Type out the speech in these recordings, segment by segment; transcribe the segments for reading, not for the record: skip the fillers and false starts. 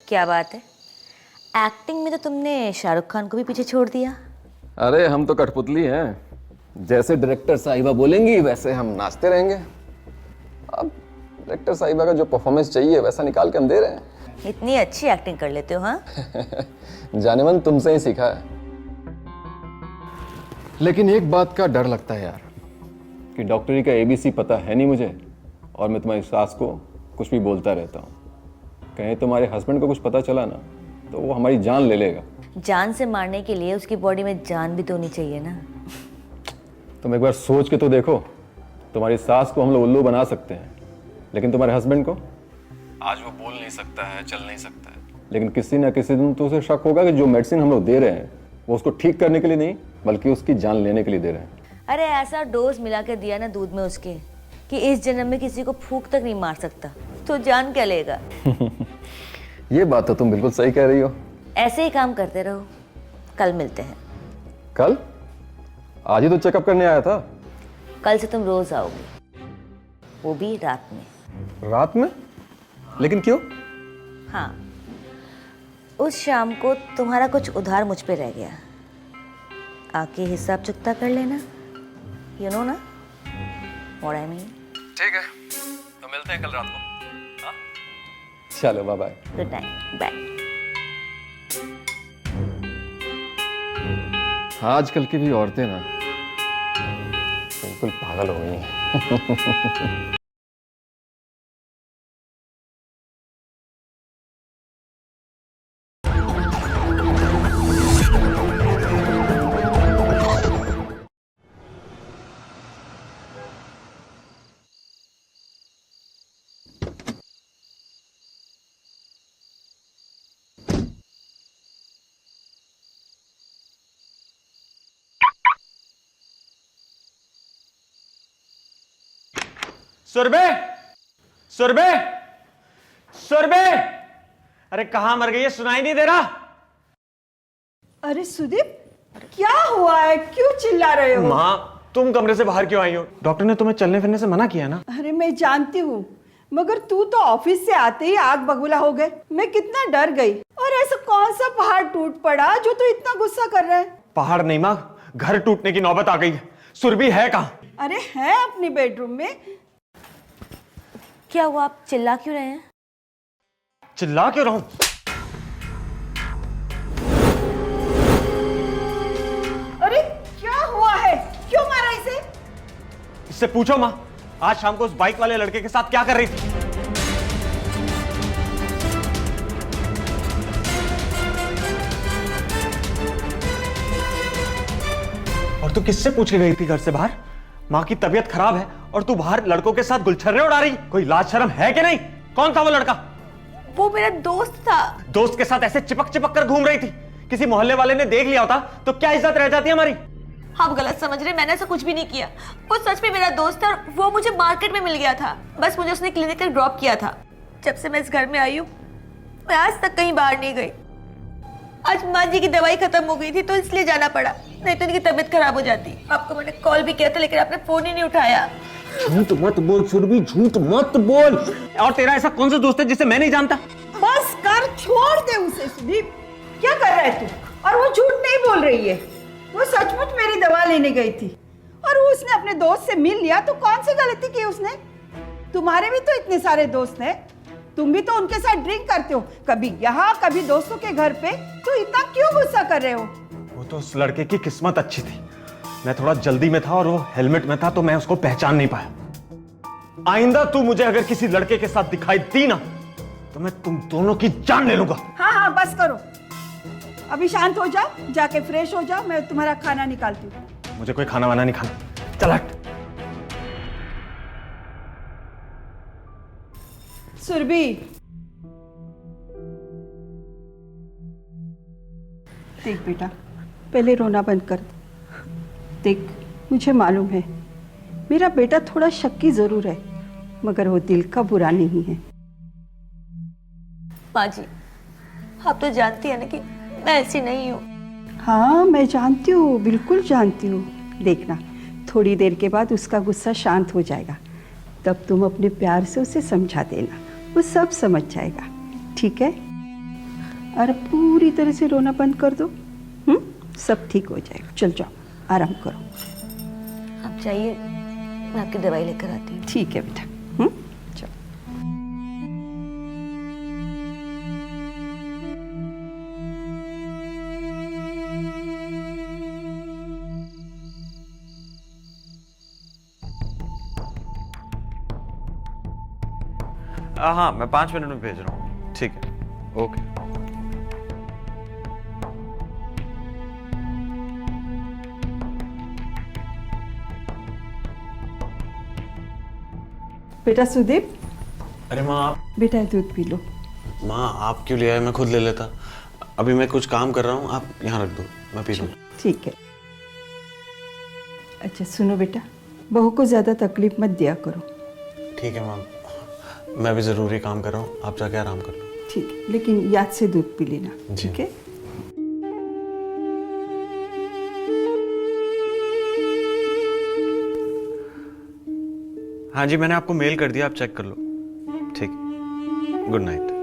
क्या बात है, एक्टिंग में तो तुमने शाहरुख खान को भी पीछे छोड़ दिया। अरे हम तो कठपुतली हैं, जैसे डायरेक्टर साहिबा बोलेंगी वैसे हम नाचते रहेंगे। अब डायरेक्टर साहिबा का जो परफॉर्मेंस चाहिए वैसा निकाल के हम दे रहे हैं। इतनी अच्छी एक्टिंग कर लेते हो हाँ? जानेमन तुमसे ही सीखा है। लेकिन एक बात का डर लगता है यार, कि डॉक्टरी का ABC पता है नहीं मुझे, और मैं तुम्हारी सास को कुछ भी बोलता रहता हूँ। कहीं तुम्हारे हस्बैंड को कुछ पता चला ना तो वो हमारी जान ले लेगा। जान से मारने के लिए उसकी बॉडी में जान भी तो होनी चाहिए ना। तुम एक बार सोच के तो देखो, तुम्हारी सास को हम लोग उल्लू बना सकते हैं, लेकिन तुम्हारे हस्बैंड को आज वो बोल नहीं सकता है, चल नहीं सकता है, लेकिन किसी ना किसी दिन तो उसे शक होगा कि जो मेडिसिन हम लोग दे रहे हैं वो उसको ठीक करने के लिए नहीं बल्कि उसकी जान लेने के लिए दे रहे हैं। अरे ऐसा डोज मिला के दिया ना दूध में उसके कि इस जन्म में किसी को फूंक तक नहीं मार सकता, तो जान क्या लेगा। ये बात तो तुम बिल्कुल सही कह रही हो। ऐसे ही काम करते रहो, कल मिलते हैं। कल? आज ही तो चेकअप करने आया था। कल से तुम रोज आओगे, वो भी रात में। रात में? लेकिन क्यों? हाँ, उस शाम को तुम्हारा कुछ उधार मुझ पे रह गया, आके हिसाब चुकता कर लेना। यू नो ना व्हाट आई मीन। ठीक है, तो मिलते हैं कल रात को। हाँ? चलो bye bye. Good night, bye. आजकल की भी औरतें ना बिल्कुल पागल हो गई हैं। सुरभि, सुरभि, सुरभि, अरे कहां मर गई है, सुनाई नहीं दे रहा। अरे सुदीप, क्या हुआ है? क्यों चिल्ला रहे हो? माँ, तुम कमरे से बाहर क्यों आई हो? डॉक्टर ने तुम्हें चलने फिरने से मना किया ना। अरे मैं जानती हूँ, मगर तू तो ऑफिस से आते ही आग बबूला हो गए। मैं कितना डर गई। और ऐसा कौन सा पहाड़ टूट पड़ा जो तू इतना गुस्सा कर रहा है? पहाड़ नहीं माँ, घर टूटने की नौबत आ गई है। सुरभि है कहाँ? अरे है अपनी बेडरूम में। क्या हुआ, आप चिल्ला क्यों रहे हैं? चिल्ला क्यों रहा हूं? अरे क्या हुआ है? क्यों मारा इसे? इससे पूछो माँ, आज शाम को उस बाइक वाले लड़के के साथ क्या कर रही थी? और तू किससे पूछ के गई थी घर से बाहर? माँ की तबीयत खराब है और तू बाहर लड़कों के साथ गुलछर्रे उड़ा रही। कोई लाज शर्म है कि नहीं? कौन था वो लड़का? वो मेरा दोस्त था। दोस्त के साथ ऐसे चिपक चिपक कर घूम रही थी। किसी मोहल्ले वाले ने देख लिया होता तो क्या इज्जत रह जाती हमारी? आप गलत समझ रहे, मैंने ऐसा कुछ भी नहीं किया। वो सच में मेरा दोस्त था और वो मुझे मार्केट में मिल गया था। बस मुझे उसने क्लिनिक तक ड्रॉप किया था। जब से मैं इस घर में आई हूँ मैं आज तक कहीं बाहर नहीं गई। आज माँ जी की दवाई खत्म हो गई थी तो इसलिए जाना पड़ा, नहीं तो उनकी तबीयत खराब हो जाती। आपको मैंने कॉल भी किया था लेकिन आपने फोन ही नहीं उठाया। झूठ मत बोल सुरभि, झूठ मत बोल। और तेरा ऐसा कौन सा दोस्त है जिसे मैं नहीं जानता? बस कर, छोड़ दे उसे। सुदीप, क्या कर रहा है तू? और वो झूठ नहीं बोल रही है, वो सचमुच मेरी दवा लेने गई थी और वो उसने अपने दोस्त से मिल लिया तो कौन सी गलती की उसने? तुम्हारे भी तो इतने सारे दोस्त हैं, तुम भी तो उनके साथ ड्रिंक करते हो, कभी यहाँ कभी दोस्तों के घर पे, तो इतना क्यों गुस्सा कर रहे हो? वो तो उस लड़के की किस्मत अच्छी थी, मैं थोड़ा जल्दी में था और वो हेलमेट में था तो मैं उसको पहचान नहीं पाया। आइंदा तू मुझे अगर किसी लड़के के साथ दिखाई दी ना तो मैं तुम दोनों की जान ले लूंगा। हाँ हाँ बस करो, अभी शांत हो जाओ, जाके फ्रेश हो जाओ, मैं तुम्हारा खाना निकालती हूँ। मुझे कोई खाना वाना नहीं खाना, चल हट। सुरभि, देख बेटा, पहले रोना बंद कर दे। देख, मुझे मालूम है मेरा बेटा थोड़ा शक्की जरूर है, मगर वो दिल का बुरा नहीं है। माँ जी, आप तो जानती है ना कि मैं ऐसी नहीं हूँ। हाँ मैं जानती हूँ, बिल्कुल जानती हूँ। देखना, थोड़ी देर के बाद उसका गुस्सा शांत हो जाएगा, तब तुम अपने प्यार से उसे समझा देना, वो सब समझ जाएगा, ठीक है? और पूरी तरह से रोना बंद कर दो। सब ठीक हो जाएगा। चल जाओ, आराम करो। आप चाहिए, मैं आपकी दवाई लेकर आती हूँ। ठीक है बेटा। चलो। हाँ, मैं 5 मिनट में भेज रहा हूँ। ठीक है, ओके। बेटा सुदीप, अरे माँ आप, बेटा दूध पी लो। माँ आप क्यों ले आए? मैं खुद ले लेता। अभी मैं कुछ काम कर रहा हूँ, आप यहाँ रख दो, मैं पी लूँ। ठीक है। अच्छा सुनो बेटा, बहू को ज़्यादा तकलीफ मत दिया करो। ठीक है माँ, मैं भी ज़रूरी काम कर रहा हूँ, आप जाके आराम कर लो। ठीक है, लेकिन याद से दूध पी लेना। जी। ठीक है। हाँ जी, मैंने आपको मेल कर दिया, आप चेक कर लो। ठीक, गुड नाइट।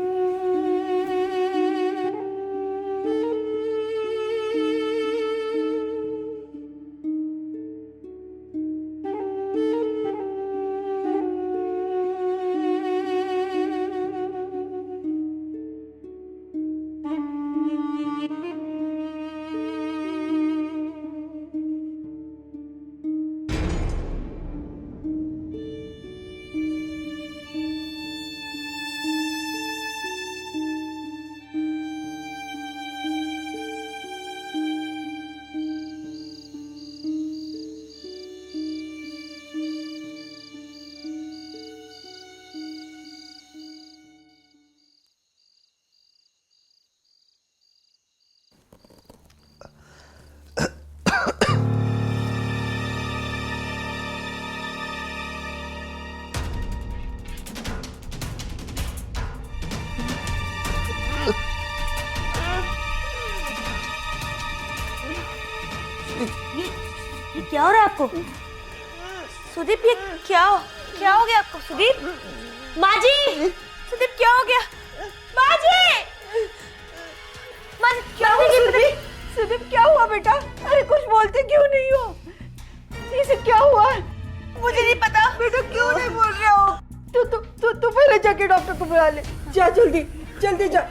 ये क्या हो रहा है आपको? सुदीप, ये क्या हो गया आपको? सुदीप, माँ जी, सुदीप क्या हो गया? माँ जी, माँ जी क्या हो गया? सुदीप, सुदीप क्या हुआ बेटा? अरे कुछ बोलते क्यों नहीं हो? इसे क्या हुआ? मुझे नहीं पता। बेटा क्यों नहीं बोल रहे हो? तू पहले जाके डॉक्टर को बुला ले। जा जल्दी, जल्दी जा।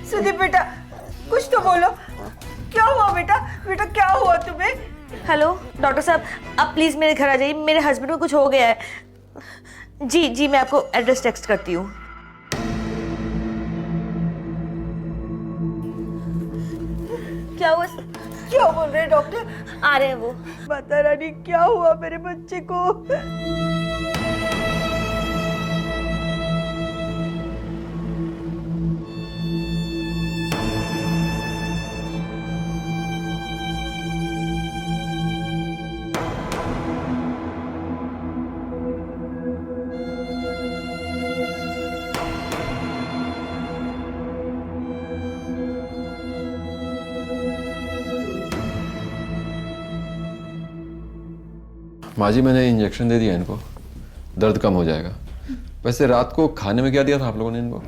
सुदीप बेटा कुछ तो बोलो, क्या हुआ बेटा? बेटा क्या हुआ तुम्हें? हेलो डॉक्टर साहब, आप प्लीज मेरे घर आ जाइए, मेरे हस्बैंड को कुछ हो गया है। जी जी, मैं आपको एड्रेस टेक्स्ट करती हूँ। क्या हुआ? क्या बोल रहे हैं डॉक्टर? आ रहे हैं वो। माता रानी क्या हुआ मेरे बच्चे को? माँ जी, मैंने इंजेक्शन दे दिया इनको, दर्द कम हो जाएगा। वैसे रात को खाने में क्या दिया था आप लोगों ने इनको?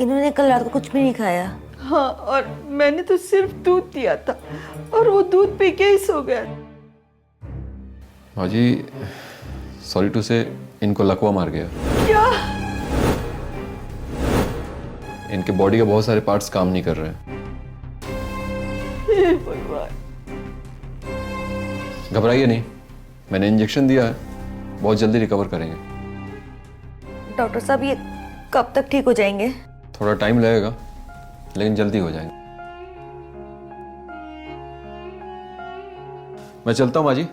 इन्होंने कल रात को कुछ भी नहीं खाया। हाँ, और मैंने तो सिर्फ दूध दिया था और वो दूध पी के ही सो गया। माँ जी, सॉरी टू से, इनको लकवा मार गया। क्या? इनके बॉडी के बहुत सारे पार्ट्स काम नहीं कर रहे हैं। हे भगवान। घबराइए नहीं, मैंने इंजेक्शन दिया है, बहुत जल्दी रिकवर करेंगे। डॉक्टर साहब, ये कब तक ठीक हो जाएंगे? थोड़ा टाइम लगेगा, लेकिन जल्दी हो जाएंगे। मैं चलता हूँ माँ जी,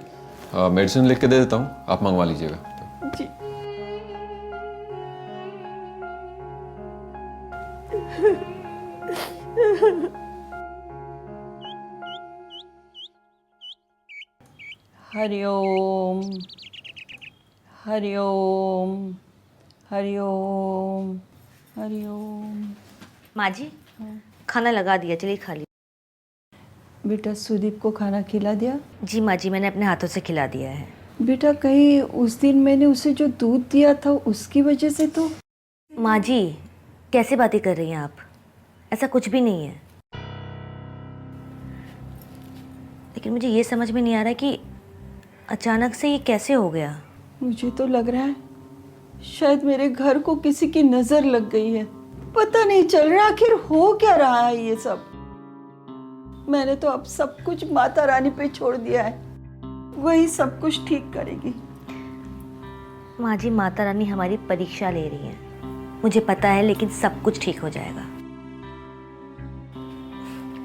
मेडिसिन लिख के दे देता हूँ, आप मंगवा लीजिएगा। जी। हरिओम, हरिओम, हरिओम, हरिओम। माँ जी, खाना लगा दिया, चलिए खा लीजिए। बेटा सुदीप को खाना खिला दिया? जी माँ जी, मैंने अपने हाथों से खिला दिया है। बेटा कहीं उस दिन मैंने उसे जो दूध दिया था उसकी वजह से तो? माँ जी, कैसी बातें कर रही हैं आप? ऐसा कुछ भी नहीं है। लेकिन मुझे ये समझ में नहीं आ रहा कि अचानक से ये कैसे हो गया। मुझे तो लग रहा है शायद मेरे घर को किसी की नजर लग गई है। पता नहीं चल रहा आखिर हो क्या रहा है ये सब। मैंने तो अब सब कुछ माता रानी पे छोड़ दिया है, वही सब कुछ ठीक करेगी। माँ जी, माता रानी हमारी परीक्षा ले रही है, मुझे पता है, लेकिन सब कुछ ठीक हो जाएगा।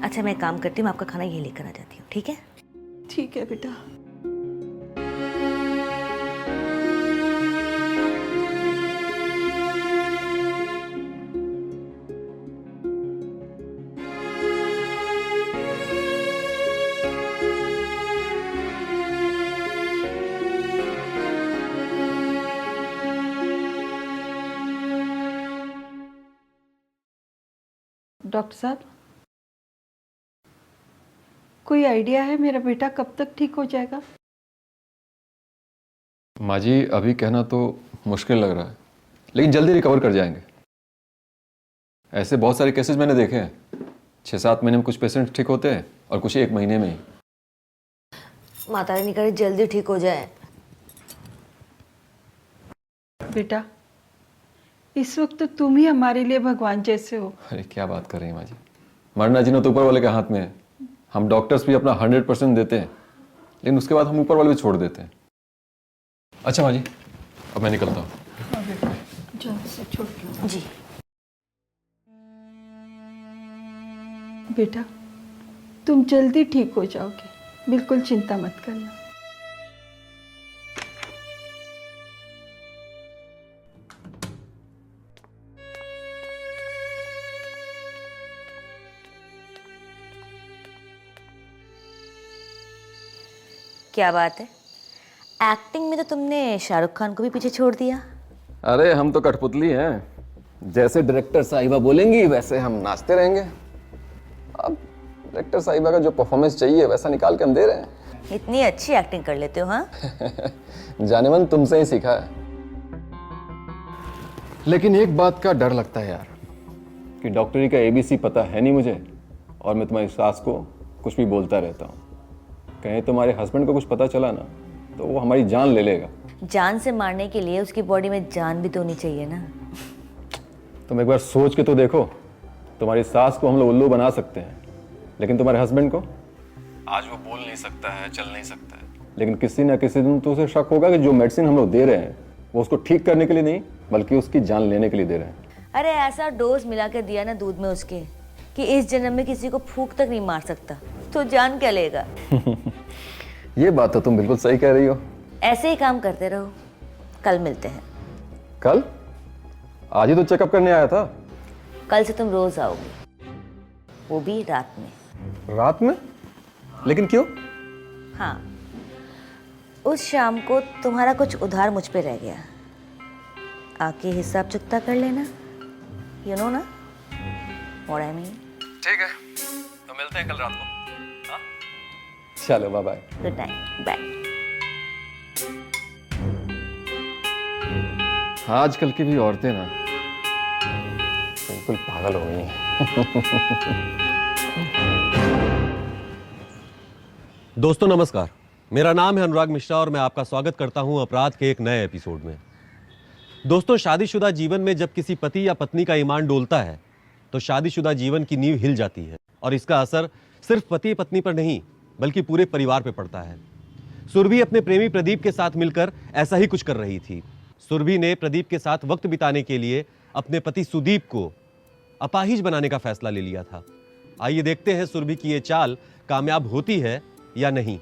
अच्छा, मैं काम करती हूँ, मैं आपका खाना ये लेकर आ जाती हूँ, ठीक है? ठीक है बेटा। डॉक्टर साहब, कोई आइडिया है मेरा बेटा कब तक ठीक हो जाएगा? माँ जी, अभी कहना तो मुश्किल लग रहा है, लेकिन जल्दी रिकवर कर जाएंगे। ऐसे बहुत सारे केसेस मैंने देखे हैं, 6-7 महीने में कुछ पेशेंट ठीक होते हैं और कुछ 1 महीने में ही। माता रानी करे जल्दी ठीक हो जाए। बेटा, इस वक्त तो तुम ही हमारे लिए भगवान जैसे हो। अरे क्या बात कर रही हैं माँ जी, मरना जीना तो ऊपर वाले के हाथ में है। हम डॉक्टर्स भी अपना 100% देते हैं, लेकिन उसके बाद हम ऊपर वाले भी छोड़ देते हैं। अच्छा माँ जी, अब मैं निकलता हूँ। हाँ बेटा, जल्दी से छोड़ के। जी बेटा, तुम जल्दी ठीक हो जाओगे, बिल्कुल चिंता मत करना। क्या बात है, एक्टिंग में तो तुमने शाहरुख खान को भी पीछे छोड़ दिया। अरे हम तो कठपुतली हैं, जैसे डायरेक्टर साहिबा बोलेंगी वैसे हम नाचते रहेंगे। अब डायरेक्टर साहिबा का जो परफॉर्मेंस चाहिए वैसा निकाल के हम दे रहे हैं। इतनी अच्छी एक्टिंग कर लेते हो, हाँ? जाने मन तुमसे ही सीखा है। लेकिन एक बात का डर लगता है यार, कि डॉक्टरी का ABC पता है नहीं मुझे, और मैं तुम्हारी सास को कुछ भी बोलता रहता हूँ। कहीं तुम्हारे हस्बैंड को कुछ पता चला ना तो वो हमारी जान ले लेगा। जान से मारने के लिए उसकी बॉडी में जान भी तो होनी चाहिए ना। तुम एक बार सोच के तो देखो, तुम्हारी सास को हम लोग उल्लू बना सकते हैं, लेकिन तुम्हारे हस्बैंड को आज वो बोल नहीं सकता है, चल नहीं सकता है, लेकिन किसी ना किसी दिन तो उसे शक होगा कि जो मेडिसिन हम लोग दे रहे हैं वो उसको ठीक करने के लिए नहीं बल्कि उसकी जान लेने के लिए दे रहे हैं। अरे ऐसा डोज मिला के दिया ना दूध में उसके कि इस जन्म में किसी को फूंक तक नहीं मार सकता, तो जान क्या लेगा? ये बात तो तुम बिल्कुल सही कह रही हो। ऐसे ही काम करते रहो, कल मिलते हैं। कल? आज ही तो चेकअप करने आया था। कल से तुम रोज आओगे, वो भी रात में। रात में? लेकिन क्यों? हाँ, उस शाम को तुम्हारा कुछ उधार मुझ पे रह गया, आके हिसाब चुकता कर लेना। यू नो ना व्हाट आई मीन। ठीक है, तो मिलते हैं कल रात को। हाँ? चलो bye bye. Good night, bye. आजकल की भी औरतें ना बिल्कुल पागल हो गई हैं। दोस्तों नमस्कार, मेरा नाम है अनुराग मिश्रा और मैं आपका स्वागत करता हूं अपराध के एक नए एपिसोड में। दोस्तों, शादीशुदा जीवन में जब किसी पति या पत्नी का ईमान डोलता है तो शादीशुदा जीवन की नींव हिल जाती है और इसका असर सिर्फ पति पत्नी पर नहीं बल्कि पूरे परिवार पर पड़ता है। सुरभि अपने प्रेमी प्रदीप के साथ मिलकर ऐसा ही कुछ कर रही थी। सुरभि ने प्रदीप के साथ वक्त बिताने के लिए अपने पति सुदीप को अपाहिज बनाने का फैसला ले लिया था। आइए देखते हैं सुरभि की ये चाल कामयाब होती है या नहीं।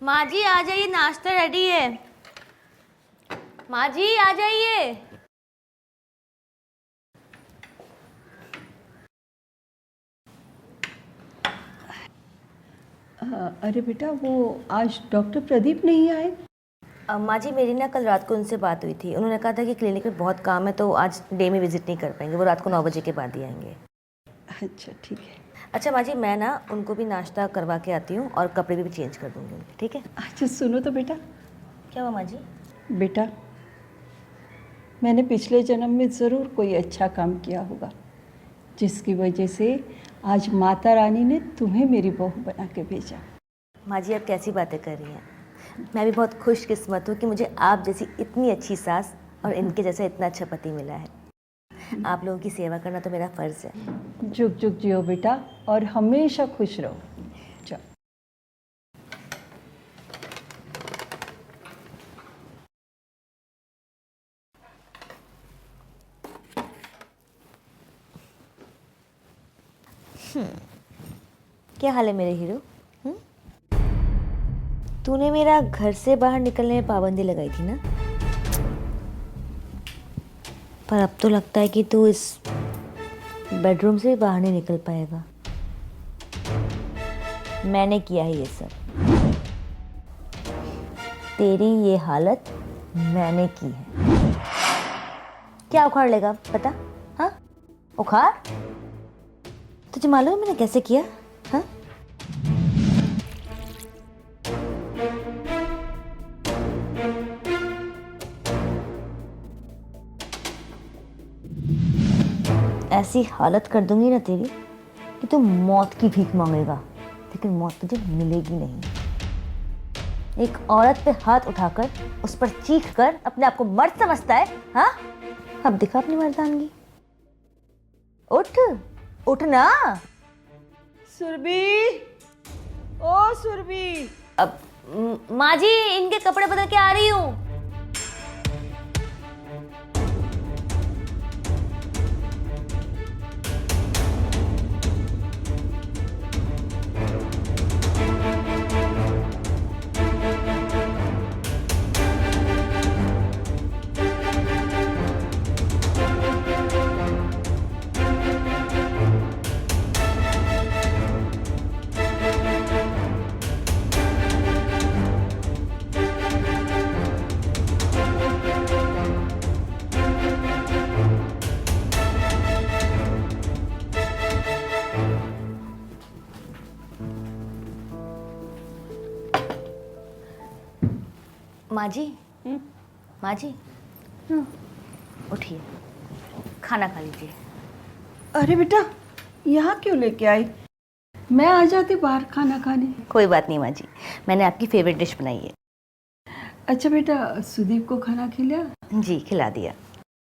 माँ जी आ जाइए, नाश्ता रेडी है। माँ जी आ जाइए। अरे बेटा, वो आज डॉक्टर प्रदीप नहीं आए? माँ जी मेरी ना कल रात को उनसे बात हुई थी। उन्होंने कहा था कि क्लिनिक में बहुत काम है तो आज डे में विजिट नहीं कर पाएंगे, वो रात को 9 बजे के बाद ही आएंगे। अच्छा ठीक है। अच्छा माँ जी, मैं ना उनको भी नाश्ता करवा के आती हूँ और कपड़े भी चेंज कर दूँगी उनके, ठीक है? अच्छा सुनो तो बेटा। क्या हुआ माँ जी? बेटा, मैंने पिछले जन्म में ज़रूर कोई अच्छा काम किया होगा जिसकी वजह से आज माता रानी ने तुम्हें मेरी बहू बना के भेजा। माँ जी आप कैसी बातें कर रही हैं? मैं भी बहुत खुशकिस्मत हूँ कि मुझे आप जैसी इतनी अच्छी सास और इनके जैसा इतना अच्छा पति मिला है। आप लोगों की सेवा करना तो मेरा फ़र्ज़ है। जुग जुग जियो बेटा, और हमेशा खुश रहो। चलो। क्या हाल है मेरे हीरो? तूने मेरा घर से बाहर निकलने में पाबंदी लगाई थी ना, पर अब तो लगता है कि तू इस बेडरूम से बाहर नहीं निकल पाएगा। मैंने किया है ये सब, तेरी ये हालत मैंने की है। क्या उखाड़ लेगा पता? हाँ उखाड़। तुझे मालूम है मैंने कैसे किया? हाँ ऐसी हालत कर दूंगी ना तेरी कि तू मौत की भीख मांगेगा, लेकिन मौत तुझे मिलेगी नहीं। एक औरत पे हाथ उठाकर उस पर चीख कर अपने आप को मर्द समझता है? हाँ अब दिखा अपनी मर्दानगी। उठ उठ ना। सुरभि, ओ सुरभि। अब माँ जी इनके कपड़े बदल के आ रही हूँ। माँ जी, माँ जी उठिए, खाना खा लीजिए। अरे बेटा, यहाँ क्यों लेके आई? मैं आ जाती बाहर खाना खाने। कोई बात नहीं माँ जी, मैंने आपकी फेवरेट डिश बनाई है। अच्छा बेटा, सुदीप को खाना खिलाया? जी खिला दिया।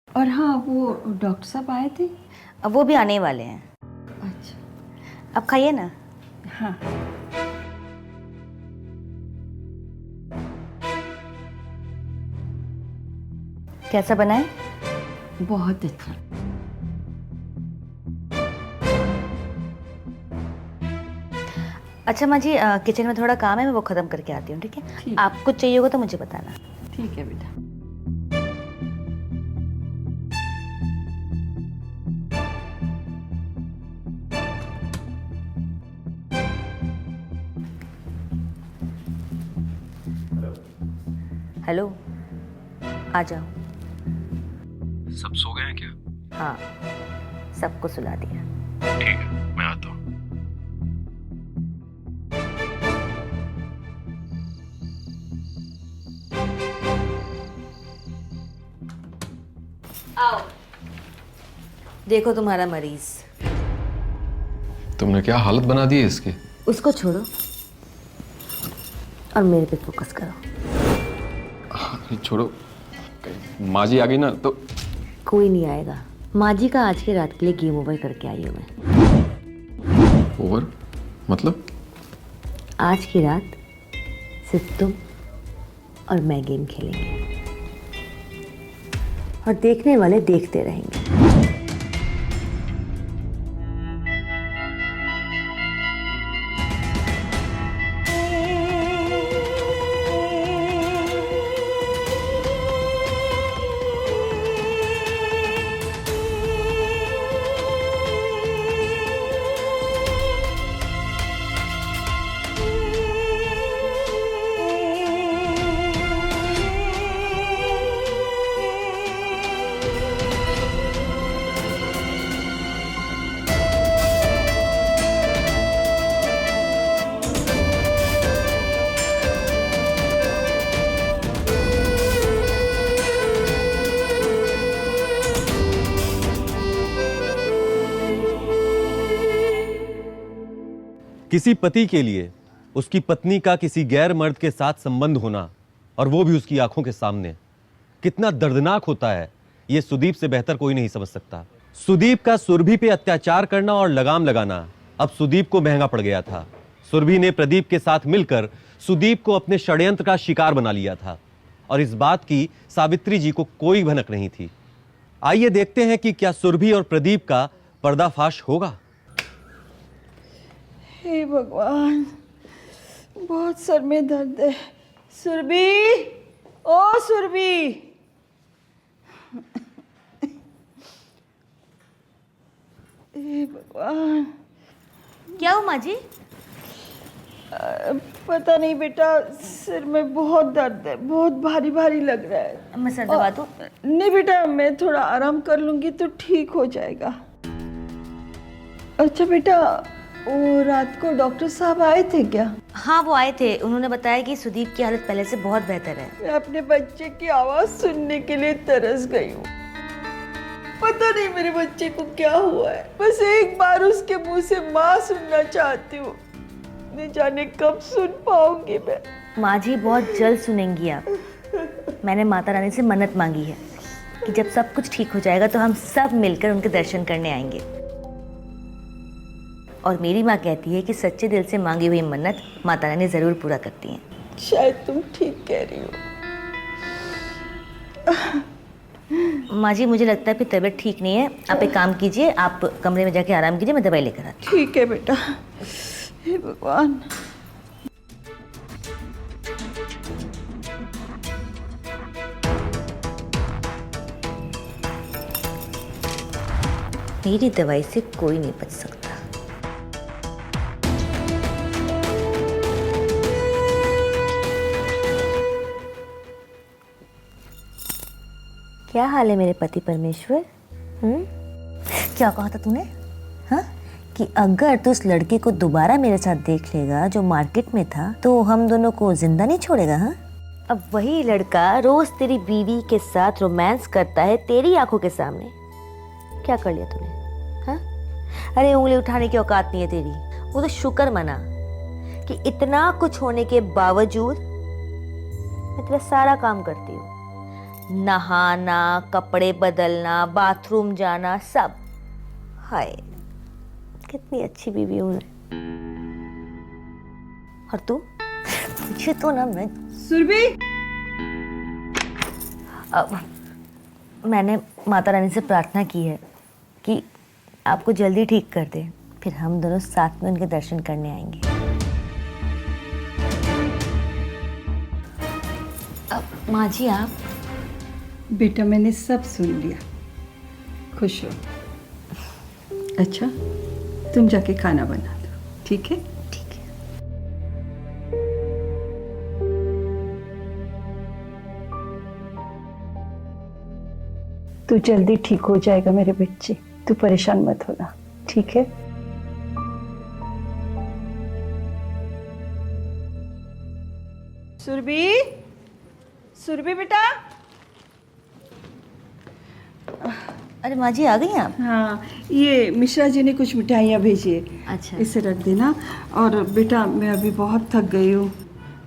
और हाँ, वो डॉक्टर साहब आए थे? अब वो भी आने वाले हैं। अच्छा। अब खाइए ना। हाँ। कैसा बना है? बहुत अच्छा। अच्छा माँ जी, किचन में थोड़ा काम है, मैं वो ख़त्म करके आती हूँ, ठीक है? ठीक। आप कुछ चाहिए होगा तो मुझे बताना। ठीक है बेटा। हेलो, आ जाओ। सब सो गए हैं क्या? हाँ सबको सुला दिया। ठीक है, मैं आता हूँ। आओ, देखो तुम्हारा मरीज। तुमने क्या हालत बना दी है इसकी? उसको छोड़ो और मेरे पे फोकस करो। छोड़ो, माँ जी आ गई ना तो। कोई नहीं आएगा। माँ जी का आज की रात के लिए गेम ओवर करके आई हूँ मैं। ओवर मतलब? आज की रात सिर्फ तुम और मैं गेम खेलेंगे और देखने वाले देखते रहेंगे। किसी पति के लिए उसकी पत्नी का किसी गैर मर्द के साथ संबंध होना, और वो भी उसकी आंखों के सामने, कितना दर्दनाक होता है ये सुदीप से बेहतर कोई नहीं समझ सकता। सुदीप का सुरभि पे अत्याचार करना और लगाम लगाना अब सुदीप को महंगा पड़ गया था। सुरभि ने प्रदीप के साथ मिलकर सुदीप को अपने षड्यंत्र का शिकार बना लिया था, और इस बात की सावित्री जी को कोई भनक नहीं थी। आइए देखते हैं कि क्या सुरभि और प्रदीप का पर्दाफाश होगा। हे भगवान, बहुत सर में दर्द है। सुरभि, ओ सुरभि। हे भगवान, क्या हो माँ जी? पता नहीं बेटा, सिर में बहुत दर्द है, बहुत भारी भारी लग रहा है। मैं सर दबा दूं? नहीं बेटा, मैं थोड़ा आराम कर लूंगी तो ठीक हो जाएगा। अच्छा बेटा, वो रात को डॉक्टर साहब आए थे क्या? हाँ, वो आए थे। उन्होंने बताया कि सुदीप की हालत पहले से बहुत बेहतर है। मैं अपने बच्चे की आवाज सुनने के लिए तरस गई हूँ। पता नहीं मेरे बच्चे को क्या हुआ है, बस एक बार उसके मुंह से माँ सुनना चाहती हूँ। न जाने कब सुन पाऊंगी मैं। माँ जी बहुत जल्द सुनेंगी आप। मैंने माता रानी से मन्नत मांगी है कि जब सब कुछ ठीक हो जाएगा तो हम सब मिलकर उनके दर्शन करने आएंगे। और मेरी माँ कहती है कि सच्चे दिल से मांगी हुई मन्नत माता रानी जरूर पूरा करती हैं। शायद तुम ठीक कह रही हो। माँ जी, मुझे लगता है कि तबीयत ठीक नहीं है। आप एक काम कीजिए, आप कमरे में जाके आराम कीजिए, मैं दवाई लेकर आती हूँ। ठीक है बेटा। हे भगवान। मेरी दवाई से कोई नहीं बच सकता। क्या हाल है मेरे पति परमेश्वर? क्या कहा था तूने? हाँ, कि अगर तू उस लड़के को दोबारा मेरे साथ देख लेगा जो मार्केट में था तो हम दोनों को जिंदा नहीं छोड़ेगा। हाँ, अब वही लड़का रोज तेरी बीवी के साथ रोमांस करता है तेरी आंखों के सामने। क्या कर लिया तूने? हाँ, अरे उंगली उठाने की औकात नहीं है तेरी। वो तो शुक्र मना कि इतना कुछ होने के बावजूद मैं तेरा सारा काम करती हूँ। नहाना, कपड़े बदलना, बाथरूम जाना, सब। हाय, कितनी अच्छी बीवी हूँ मैं। और तू? मुझे तो ना, मैं सुरभि, मैंने माता रानी से प्रार्थना की है कि आपको जल्दी ठीक कर दे, फिर हम दोनों साथ में उनके दर्शन करने आएंगे। अब माँ जी, आप? बेटा मैंने सब सुन लिया। खुश हो? अच्छा, तुम जाके खाना बना दो, ठीक है? ठीक है। तू जल्दी ठीक हो जाएगा मेरे बच्चे, तू परेशान मत होना, ठीक है? सुरभि, सुरभि बेटा। अरे माँ जी, आ गई आप? हाँ, ये मिश्रा जी ने कुछ मिठाइयाँ भेजी है। अच्छा। इसे रख देना। और बेटा मैं अभी बहुत थक गई हूँ,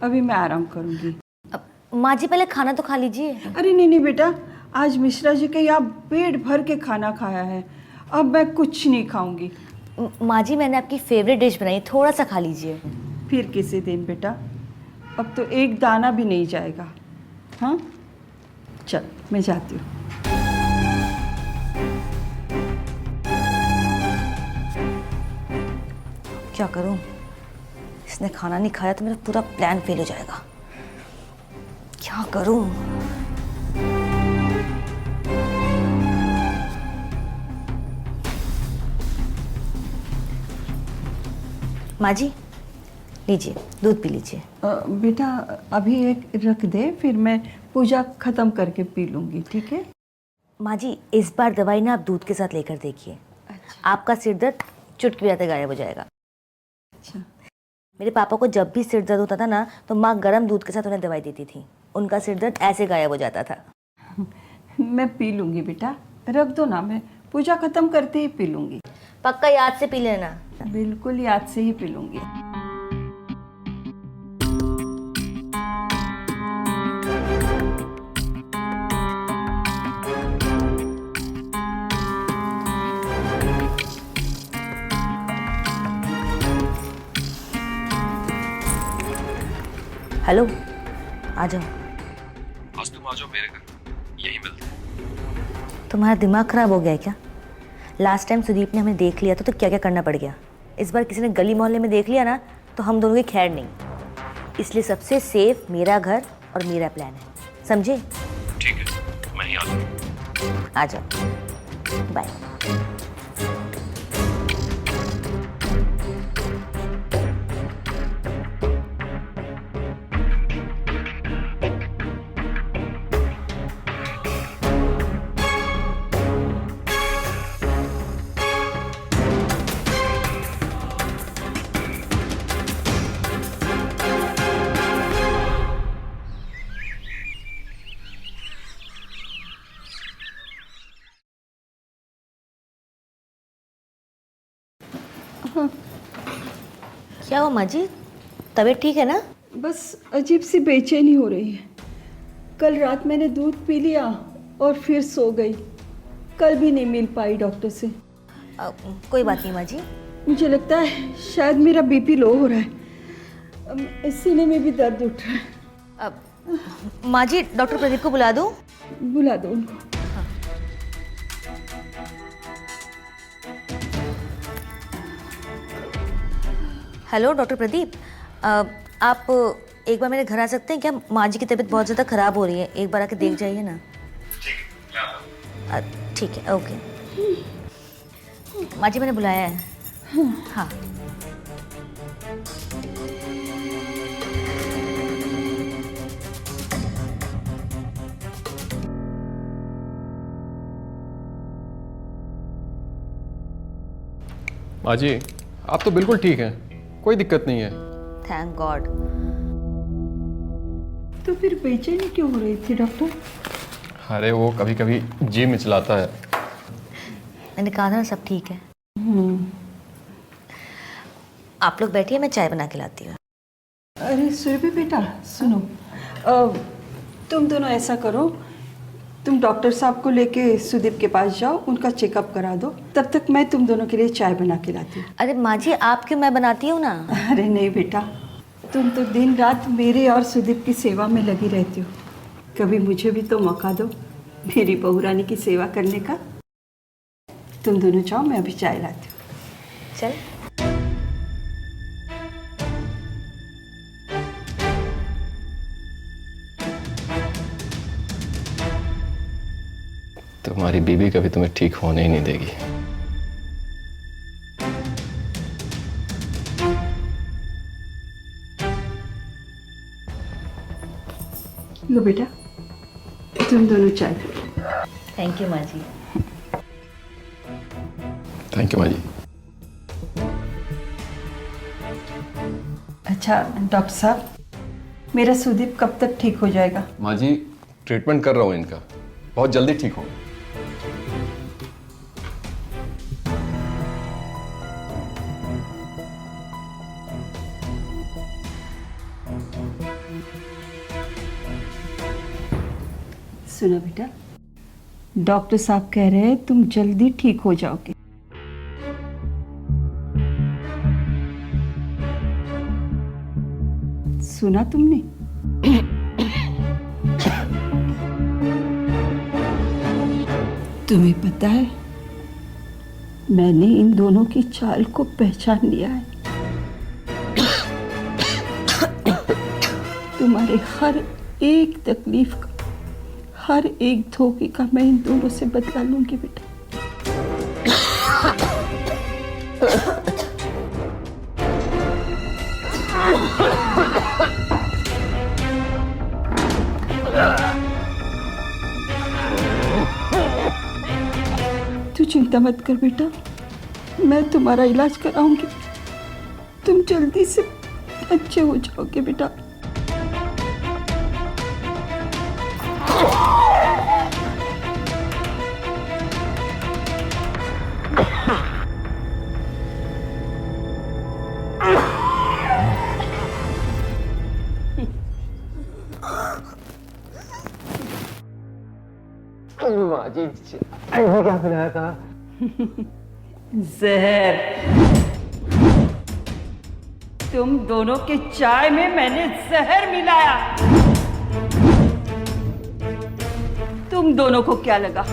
अभी मैं आराम करूँगी। अब माँ जी पहले खाना तो खा लीजिए। अरे नहीं नहीं बेटा, आज मिश्रा जी के यहाँ पेट भर के खाना खाया है, अब मैं कुछ नहीं खाऊंगी। माँ जी, मैंने आपकी फेवरेट डिश बनाई, थोड़ा सा खा लीजिए। फिर किसी दिन बेटा, अब तो एक दाना भी नहीं जाएगा। हाँ, चल मैं जाती हूँ। क्या करूं? इसने खाना नहीं खाया तो मेरा पूरा प्लान फेल हो जाएगा। क्या करूं? माँ जी, लीजिए, दूध पी लीजिए। बेटा अभी एक रख दे, फिर मैं पूजा खत्म करके पी लूंगी, ठीक है? माँ जी, इस बार दवाई ना आप दूध के साथ लेकर देखिए। अच्छा। आपका सिर दर्द चुटकी बजाते गायब हो जाएगा। अच्छा। मेरे पापा को जब भी सिर दर्द होता था ना, तो माँ गर्म दूध के साथ उन्हें दवाई देती थी। उनका सिर दर्द ऐसे गायब हो जाता था। मैं पी लूंगी बेटा, रख दो ना, मैं पूजा खत्म करते ही पी लूंगी। पक्का याद से पी लेना, बेटा? बिल्कुल याद से ही पी लूंगी। हेलो, आ जाओ। आज तुम आ जाओ मेरे घर, यही मिलते हैं। तुम्हारा दिमाग खराब हो गया है क्या? लास्ट टाइम सुदीप ने हमें देख लिया तो क्या क्या करना पड़ गया। इस बार किसी ने गली मोहल्ले में देख लिया ना तो हम दोनों की खैर नहीं। इसलिए सबसे सेफ मेरा घर और मेरा प्लान है, समझे? ठीक है, मैं ही आ जाऊँ। आ जाओ, बाय। क्या हुआ माँ जी, तबीयत ठीक है ना? बस अजीब सी बेचैनी हो रही है। कल रात मैंने दूध पी लिया और फिर सो गई। कल भी नहीं मिल पाई डॉक्टर से। कोई बात नहीं माँ जी। मुझे लगता है शायद मेरा बीपी लो हो रहा है। सीने में भी दर्द उठ रहा है। माँ जी, डॉक्टर प्रदीप को बुला दूँ? बुला दो उनको। हेलो डॉक्टर प्रदीप, आप एक बार मेरे घर आ सकते हैं क्या? माँ जी की तबीयत बहुत ज़्यादा ख़राब हो रही है, एक बार आके देख जाइए ना। ठीक है, ओके। माँ जी मैंने बुलाया है। हाँ। माँ जी, आप तो बिल्कुल ठीक हैं, कोई दिक्कत नहीं है। Thank God. तो फिर बेचैनी क्यों हो रही थी डॉक्टर? अरे वो कभी कभी जी मिचलाता है। मैंने कहा था ना सब ठीक है। आप लोग बैठिए, मैं चाय बना के लाती हूँ। अरे सुरभि बेटा सुनो, तुम दोनों ऐसा करो, तुम डॉक्टर साहब को लेके सुदीप के पास जाओ, उनका चेकअप करा दो। तब तक मैं तुम दोनों के लिए चाय बना के लाती हूँ। अरे माँ जी, आप क्यों, मैं बनाती हूँ ना। अरे नहीं बेटा, तुम तो दिन रात मेरे और सुदीप की सेवा में लगी रहती हो। कभी मुझे भी तो मौका दो मेरी बहू रानी की सेवा करने का। तुम दोनों जाओ, मैं अभी चाय लाती हूँ। चल। तुम्हारी बीबी कभी तुम्हें ठीक होने ही नहीं देगी। लो बेटा, तुम दोनों चाय। थैंक यू माँ जी। थैंक यू माँ जी। अच्छा डॉक्टर साहब, मेरा सुदीप कब तक ठीक हो जाएगा? माँ जी, ट्रीटमेंट कर रहा हूँ इनका, बहुत जल्दी ठीक होगा। सुना बेटा, डॉक्टर साहब कह रहे हैं तुम जल्दी ठीक हो जाओगे। सुना तुमने? तुम्हें पता है, मैंने इन दोनों की चाल को पहचान लिया है। तुम्हारे हर एक तकलीफ का, हर एक धोखे का मैं इन दोनों से बदला लूंगी बेटा। तू चिंता मत कर बेटा, मैं तुम्हारा इलाज कराऊंगी। तुम जल्दी से अच्छे हो जाओगे बेटा। क्या खिलाया था? जहर। तुम दोनों के चाय में मैंने जहर मिलाया। तुम दोनों को क्या लगा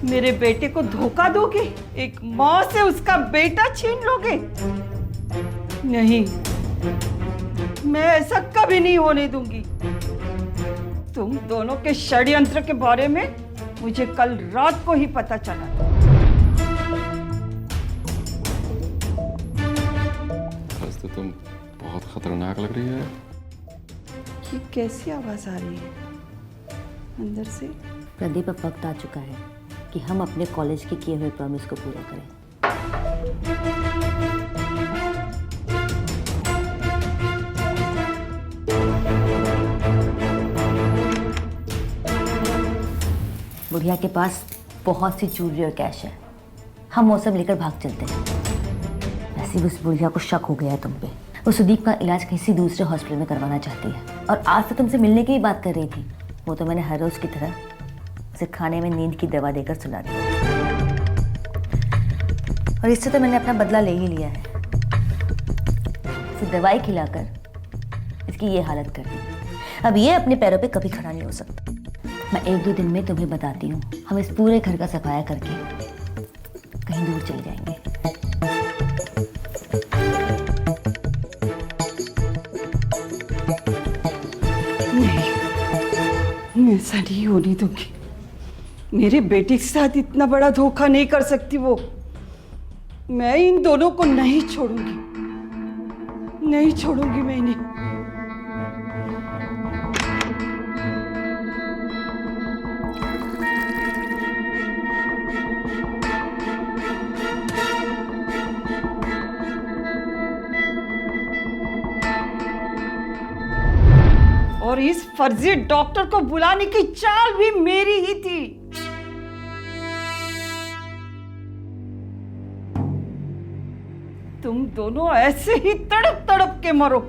मेरे बेटे को धोखा दोगे? एक माँ से उसका बेटा छीन लोगे? नहीं, मैं ऐसा कभी नहीं होने दूंगी। तुम दोनों के षड्यंत्र के बारे में मुझे कल रात को ही पता चला। बस तो तुम बहुत खतरनाक लग रही है। ये कैसी आवाज आ रही है अंदर से? प्रदीप, अब वक्त आ चुका है कि हम अपने कॉलेज के किए हुए प्रॉमिस को पूरा करें। बुढ़िया के पास बहुत सी ज्वेलरी और कैश है, हम वो सब लेकर भाग चलते हैं। वैसे भी उस बुढ़िया को शक हो गया है तुम पे। वो सुदीप का इलाज किसी दूसरे हॉस्पिटल में करवाना चाहती है और आज तो तुमसे मिलने की ही बात कर रही थी। वो तो मैंने हर रोज की तरह उसे खाने में नींद की दवा देकर सुला दिया और इससे तो मैंने अपना बदला ले ही लिया है। इसे दवाई खिलाकर इसकी ये हालत कर दी। अब ये अपने पैरों पे कभी खड़ा नहीं हो सकता। मैं 1-2 दिन में तुम्हें बताती हूँ। हम इस पूरे घर का सफाया करके कहीं दूर चले जाएंगे। मैं ऐसा नहीं होने दूंगी। मेरे बेटे के साथ इतना बड़ा धोखा नहीं कर सकती वो। मैं इन दोनों को नहीं छोड़ूंगी, नहीं छोड़ूंगी मैं इन्हें। और इस फर्जी डॉक्टर को बुलाने की चाल भी मेरी ही थी। तुम दोनों ऐसे ही तड़प तड़प के मरो।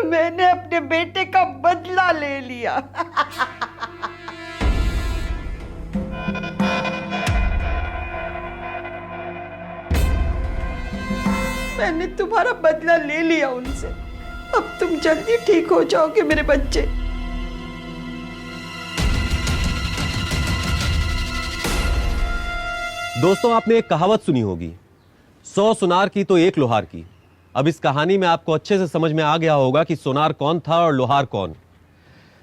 मैंने अपने बेटे का बदला ले लिया। मैंने तुम्हारा बदला ले लिया उनसे। अब तुम जल्दी ठीक हो जाओगे मेरे बच्चे। दोस्तों, आपने एक कहावत सुनी होगी, 100 सुनार की तो एक लोहार की। अब इस कहानी में आपको अच्छे से समझ में आ गया होगा कि सोनार कौन था और लोहार कौन।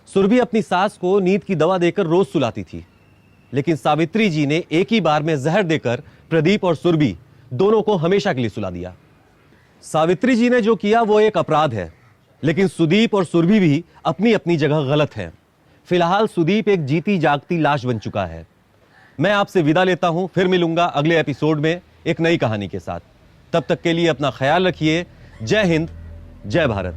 सुरभि अपनी सास को नींद की दवा देकर रोज सुलाती थी, लेकिन सावित्री जी ने एक ही बार में जहर देकर प्रदीप और सुरभि दोनों को हमेशा के लिए सुला दिया। सावित्री जी ने जो किया वो एक अपराध है, लेकिन सुदीप और सुरभि भी अपनी अपनी जगह गलत है। फिलहाल सुदीप एक जीती जागती लाश बन चुका है। मैं आपसे विदा लेता हूं, फिर मिलूंगा अगले एपिसोड में एक नई कहानी के साथ। तब तक के लिए अपना ख्याल रखिए। जय हिंद, जय भारत।